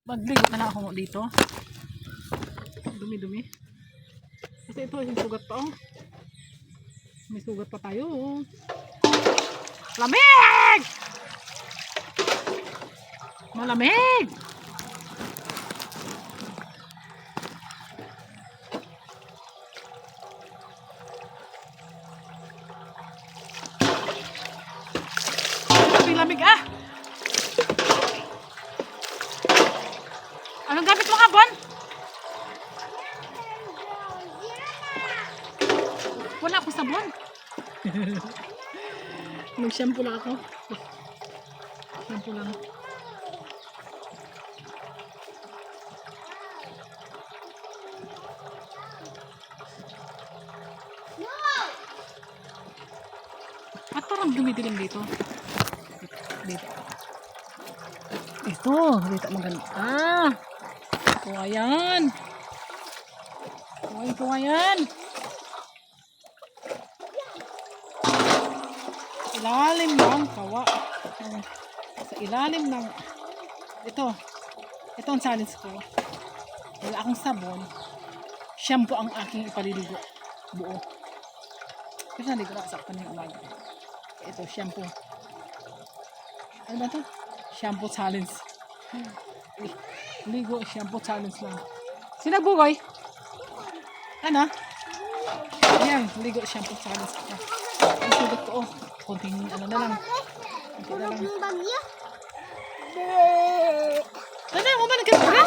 Magligo na lang ako dito. Dumi-dumi. Kasi ito, yung sugat pa, oh. May sugat pa tayo, oh. Lamig! Malamig! Lamig, ah! Anong gamit mo, Bon? Wala akong sabon. Mag-shampoo lang ako. Shampoo lang. At parang dumidilim dito. Dito. Ito. Dito maganda. Ah! Ito ayan. Ito ayan. Ilalim ng kawa. Sa ilalim ng ito ang challenge ko. Wala akong sabon. Shampoo ang aking ipaliligo. Buo. Kasi naligo na sa kanina umaga. Ito, shampoo. Ano ba ito? Shampoo challenge. Ligo, shampoo challenge lang. Sinagbugoy? Ano? Ayan, ligo, shampoo challenge. Ang sugat ko, oh. Konting ano na lang. Konting na lang. Ano, umalag ka na?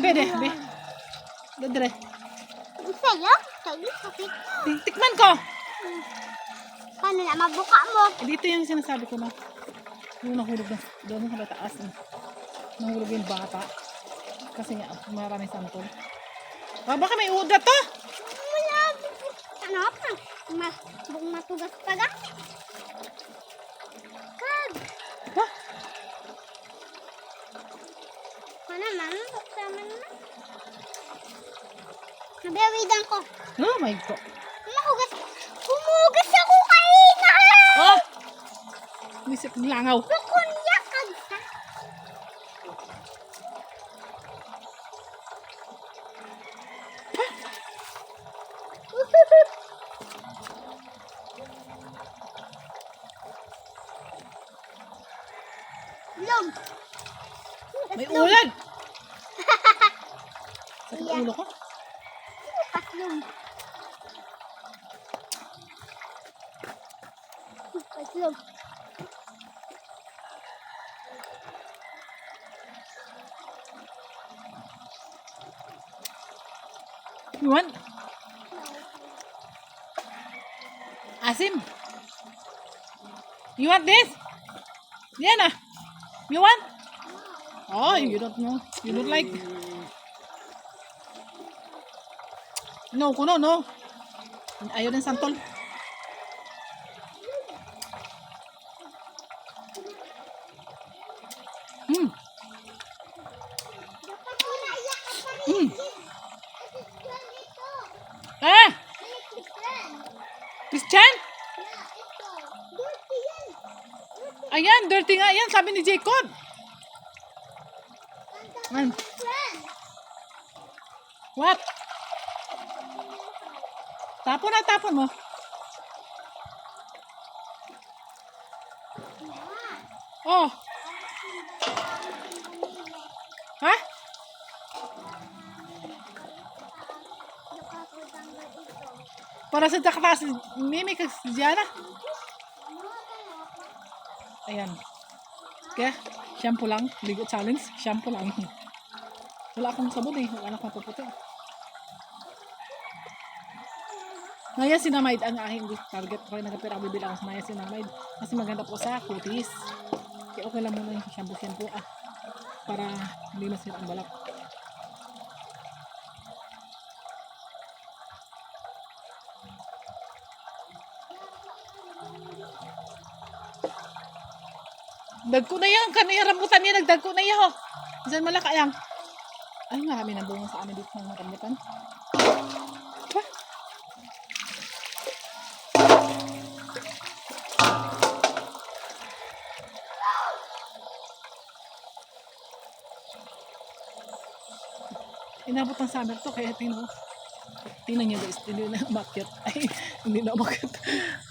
Be. Dadre. Sa'yo? Sa'yo? Sakit? Tikman ko. Paano na mabuka mo? Dito yung sinasabi ko na. Yung nahulog na. Doon sa taas. Nahulog yung bata. Kasi nga, maraming santol. Baka may ugat to. Wala. Ano pa? Matugas pa lang. Kag. Ha? Ano man? Sama naman. Nabiyawidan ko. Oh my God. Humugas ako kanina. Oh! Nisip ng langaw. Kukunya kag sa. Log. May ulan. Sakit ang ulo ko. Paslog. Paslog. You want? Asim. You want this? Diana. You want? Oh, you don't know. You don't like. No, kuno, no. Ayaw ng santol. Hmm. Hmm. Eh! Christian? Ayan, dirty nga yan, sabi ni Jacob. Man. What? Tapon na, tapon mo. Oh. Ha? Para sa takas, Mimi kasi Diana. Ayan. Kaya, shampoo lang. Ligo challenge, shampoo lang. Wala akong sabon eh. Wala akong mapuputi. Naya Sinamide ang aking target ko. Nagapira ako bibilang sa Naya Sinamide. Kasi maganda po sa kutis. Kaya okay lang muna yung shampoo para hindi masira ang balak. Dagko na yan. Kanina rambutan niya. Nagdagko na yan. Diyan malaka yan. Ay, marami na bunga sa amin dito ng rambutan. Ha? Inabot ng summer to, kaya tingnan nyo guys, hindi na umakyat. Ay, hindi na umakyat.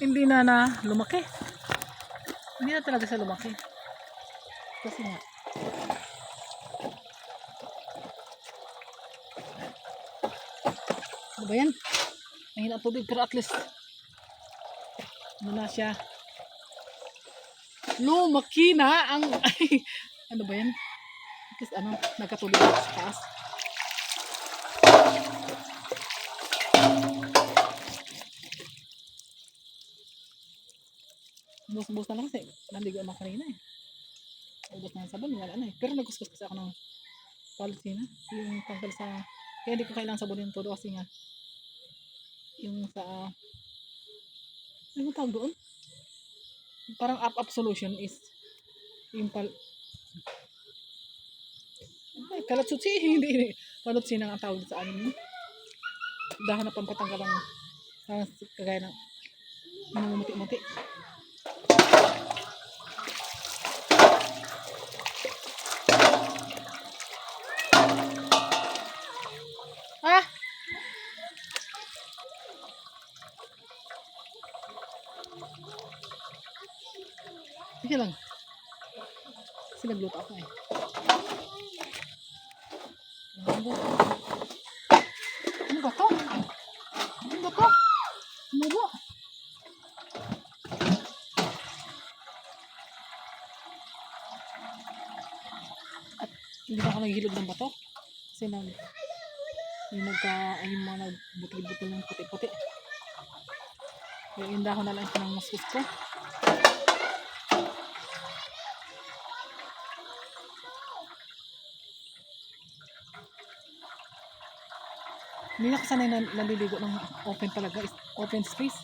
Hindi na lumaki. Hindi na talaga siya lumaki. Kasi nga, ano ba yan? Mahina ang tubig, pero at least, ano na siya? Lumaki na ang, ay, ano ba yan? Kasi nagkatulog sa taas. Bus-bus na lang kasi nandigo naman kanina eh. Ubus na yung sabon, wala na eh. Pero nagkuskus kasi ako ng Palestina. Yung tanggal sa, kaya hindi ko kailangan sabon yung todo kasi nga, yung sa, ano tawag doon? Parang up solution is, yung ay, kalatsutsi, hindi. Palutsi na ang tawag sa amin. Dahon na pampatanggal ang, kagaya ng, namumuti-muti. Ah! Sige lang. Kasi nagluto ako eh. Ano ba to? Ano ba to? Ano ba? At hindi na ako naghihilog ng bato. Kasi yung mga nagbutil-butil ng puti-puti. Kaya yung dahon na lang ng muskus ko. Hindi na kasanay na naliligo ng open talaga, open space.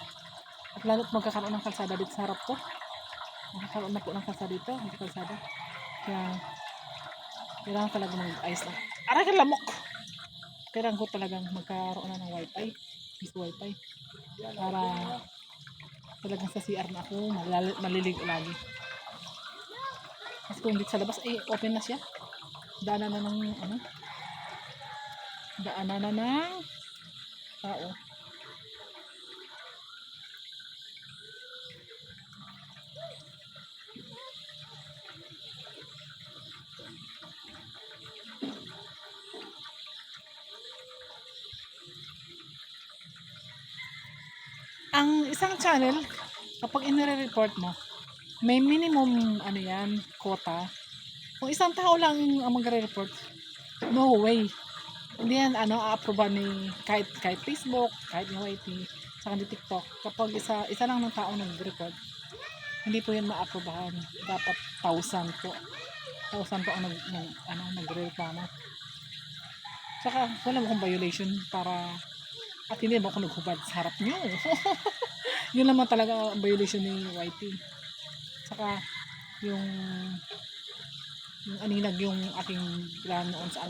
At lalo't magkakaroon ng kalsada dito sa harap ko. Magkakaroon na po ng kalsada dito, hindi kalsada. Kaya, kailangan talaga mag-ayos lang. Aray ka lamok! Kailangan ko talagang magkaroon na ng wifi, piece wifi. Para talagang sa CR na ako, maliligo lagi. Kasi kung dito sa labas, open na siya. Daanan na ng, daanan na ng tao. Ang isang channel, kapag inire-report mo, may minimum quota. Kung isang tao lang ang magre-report, no way. Hindi yan a-approve ni kahit Facebook, kahit ni YT, saka ni TikTok. Kapag isa lang ng tao nag-report, hindi po yan ma-approvehan. Dapat 1,000 po. 1,000 po ang nagre-reklamo. Saka wala mo kong violation para at hindi mo ako naghubad sa harap nyo. Yun naman talaga ang violation ni YT. Saka yung aninag yung aking plan noon sa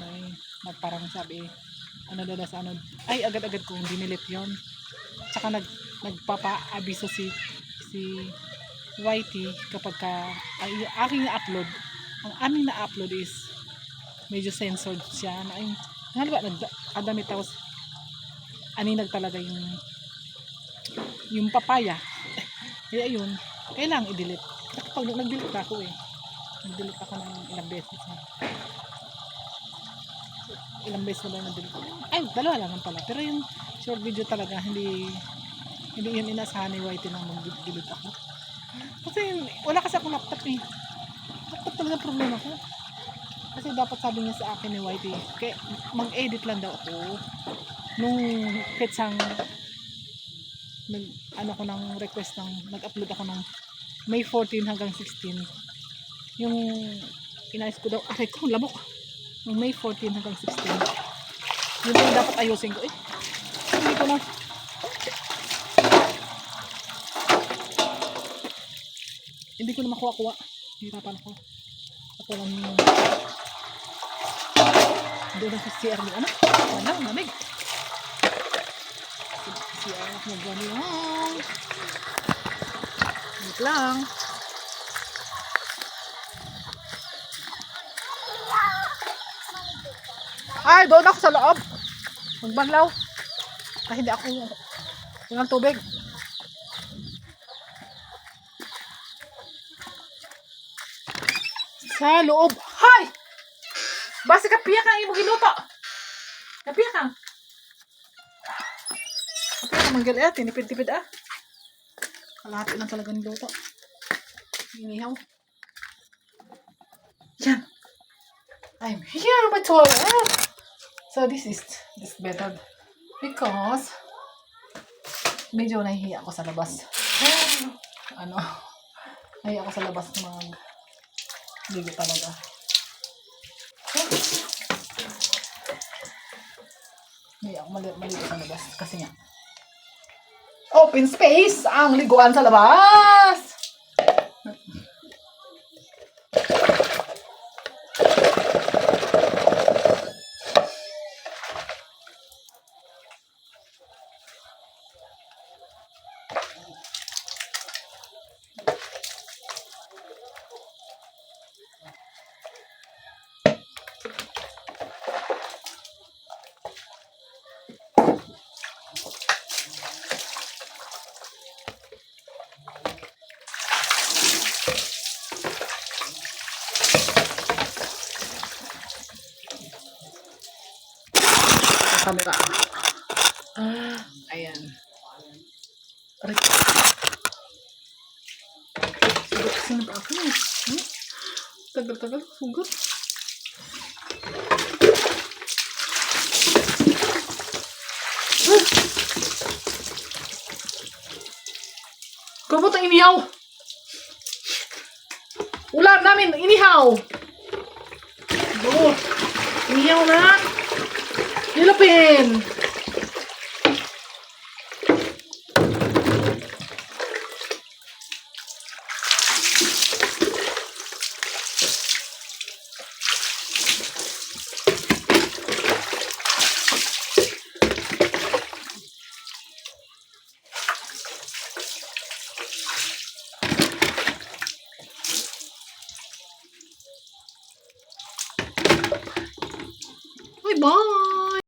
parang sabi sa ay agad-agad kong dinilit yon. Saka nagpapa-abiso si YT kapag aking na-upload, ang aming na-upload is medyo censored siya na ay halimbawa nagdamit tapos aninag talaga yung papaya. Kaya yun, kailangan i-delete. Kapag nag-delete ako nag-delete ako ng ilang beses na. Ilang beses na ba nag-delete? Ay, dalawa lang pala. Pero yung short video talaga, hindi yun inasahan ni YT na mag-delete ako. Kasi wala kasi akong laptop eh. Laptop talaga problema ko. Kasi dapat sabi niya sa akin ni YT, kaya mag-edit lang daw ako. Nung kitsang nag-upload ako ng May 14 hanggang 16. Yung inayos ko daw, aray ko, lamok. Nung May 14 hanggang 16. Yun yung dapat ayusin ko eh. Hindi ko na makuha-kuha. Hirapan ako. Ako lang doon na sa CR ni wala, lamig. CR mo gani lang. Wait lang. Ay, doon ako sa loob. Magbanlaw. Ay, hindi ako ng tubig. Sa loob. Hay! Basta kapiya kang imo giluto. Kapiya kang. Kapiya kang manggil eh. Tinipid-tipid ah. Kalahati lang talaga niluto. Inihaw. Yan. I'm here my toilet. So this is better because medyo nahihiya ako sa labas. Ano? Nahihiya ako sa labas mag ligo talaga. Nahihiya ako maligo sa labas kasi nga open space ang liguan sa labas. Camera. Ayan. Aray. Sugat kasi na pa ako eh. Tagal-tagal. Sugat. Kabot ang inihaw. Ulam namin, inihaw. Kabot. Inihaw na. Nilapin. Bye bye.